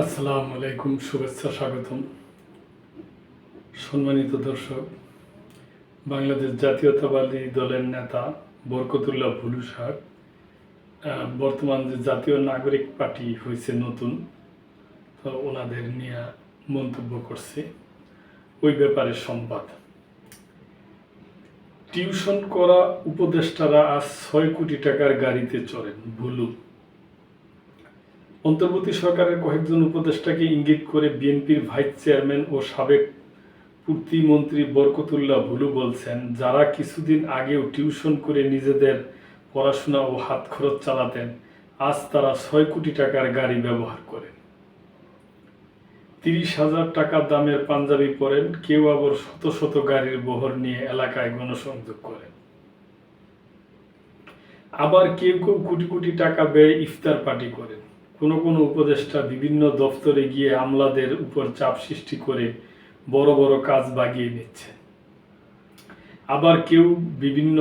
আসসালামু আলাইকুম, শুভেচ্ছা, স্বাগতম। সম্মানিত দর্শক, বাংলাদেশ জাতীয়তাবাদী দলের নেতা বরকতুল্লাহ ভুলু সাহেব বর্তমান যে জাতীয় নাগরিক পার্টি হয়েছে নতুন, তো ওনাদের নিয়ে মন্তব্য করছে। ওই ব্যাপারে সংবাদ। টিউশন করা উপদেষ্টারা আজ 6 কোটি টাকার গাড়িতে চড়েন। ভুলু অন্তর্বর্তী সরকারের কয়েকজন উপদেষ্টাকে ইঙ্গিত করে বিএনপির ভাইস চেয়ারম্যান ও সাবেক প্রতিমন্ত্রী বরকতুল্লাহ ভুলু বলছেন, যারা কিছুদিন আগেও টিউশন করে নিজেদের পড়াশোনা ও হাত খরচ চালাতেন, আজ তারা 6 কোটি টাকার গাড়ি ব্যবহার করেন। 30,000 টাকা দামের পাঞ্জাবি পরেন, কেউ আবার শত শত গাড়ির বহর নিয়ে এলাকায় গণসংযোগ করেন। আবার কেউ কেউ কোটি কোটি টাকা ব্যয়ে ইফতার পার্টি করেন। কোনো কোনো উপদেষ্টা বিভিন্ন দপ্তরে গিয়ে আমলাদের উপর চাপ সৃষ্টি করে বড় বড় কাজ বাগিয়ে নিচ্ছে। আবার কেউ বিভিন্ন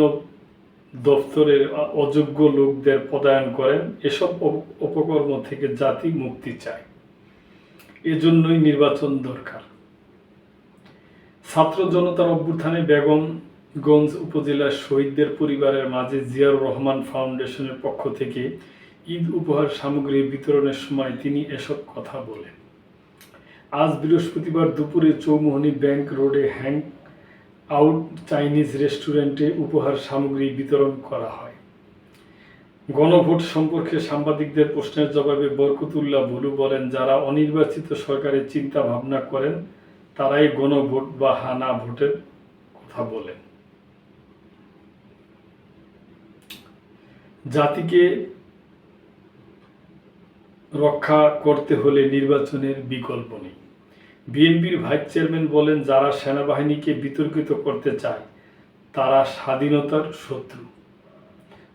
দপ্তরের অযোগ্য লোকদের পদায়ন করেন। এসব অপকর্ম থেকে জাতি মুক্তি চায়। এজন্যই নির্বাচন দরকার। ছাত্র জনতার অভ্যুত্থানে বেগমগঞ্জ উপজেলার শহীদদের পরিবারের মাঝে জিয়াউর রহমান ফাউন্ডেশনের পক্ষ থেকে ঈদ উপহার সামগ্রী বিতরণের সময় তিনি এসব কথা বলেন। আজ বৃহস্পতিবার দুপুরে চৌমুহনী ব্যাংক রোডে হ্যাং আউট চাইনিজ রেস্টুরেন্টে উপহার সামগ্রী বিতরণ করা হয়। গণভোট সম্পর্কে সাংবাদিকদের প্রশ্নের জবাবে বরকতুল্লাহ ভুলু বলেন, যারা অনির্বাচিত সরকারের চিন্তা ভাবনা করেন তারাই গণভোট বা হানা ভোটের কথা বলেন। জাতিকে রক্ষা করতে হলে নির্বাচনের বিকল্প নেই। বিএনপির ভাইস চেয়ারম্যান বলেন, যারা সেনাবাহিনীকে বিতর্কিত করতে চায় তারা স্বাধীনতার শত্রু।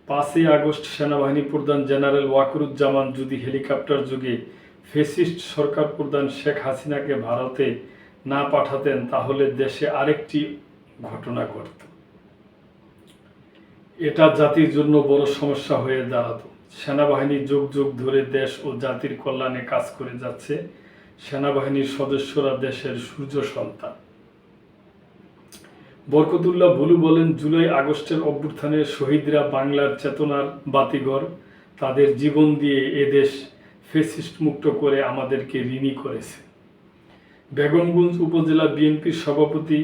5ই আগস্ট সেনাবাহিনী প্রধান জেনারেল ওয়াকারুজ্জামান যদি হেলিকপ্টার যোগে ফ্যাসিস্ট সরকার প্রধান শেখ হাসিনাকে ভারতে না পাঠাতেন, তাহলে দেশে আরেকটি ঘটনা ঘটত। এটা জাতির জন্য বড় সমস্যা হয়ে দাঁড়াতো। সেনাবাহিনী যুগ যুগ ধরে দেশ ও জাতির কল্যাণে কাজ করে যাচ্ছে। সেনাবাহিনীর সদস্যরা দেশের সূর্য সন্তান। বরকতুল্লাহ ভুলু বলেন, জুলাই আগস্টের অভ্যুত্থানের শহীদরা বাংলার চেতনার বাতিঘর। তাদের জীবন দিয়ে এদেশ ফ্যাসিস্ট মুক্ত করে আমাদেরকে ঋণী করেছে। বেগমগঞ্জ উপজেলা বিএনপির সভাপতি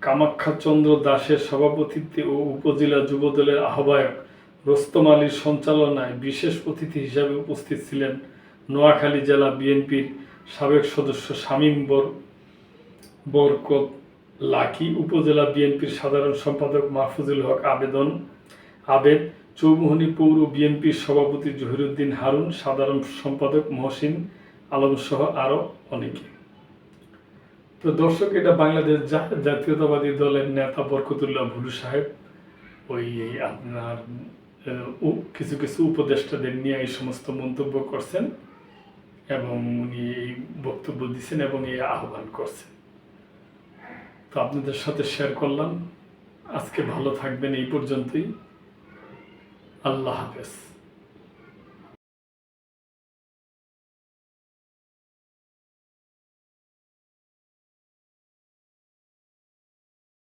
কামাখ্যা চন্দ্র দাসের সভাপতিত্বে ও উপজেলা যুবদলের আহ্বায়ক রোস্তম আলীর সঞ্চালনায় বিশেষ অতিথি হিসাবে উপস্থিত ছিলেন নোয়াখালী জেলা বিএনপির সাবেক সদস্য শামীম বরকত লাকি, উপজেলা বিএনপির সাধারণ সম্পাদক মাহফুজুল হক আবেদ, চৌমুহনী পৌর বিএনপির সভাপতি জহিরুদ্দিন হারুন, সাধারণ সম্পাদক মহসিন আলম সহ আরও অনেকে। তো দর্শক, এটা বাংলাদেশ জাতীয়তাবাদী দলের নেতা বরকতুল্লাহ ভুলু সাহেব আপনার কিছু কিছু উপদেষ্টাদের নিয়ে এই সমস্ত মন্তব্য করছেন এবং উনি এই বক্তব্য দিচ্ছেন এবং এই আহ্বান করছেন। তো আপনাদের সাথে শেয়ার করলাম। আজকে ভালো থাকবেন। এই পর্যন্তই। আল্লাহ হাফেজ।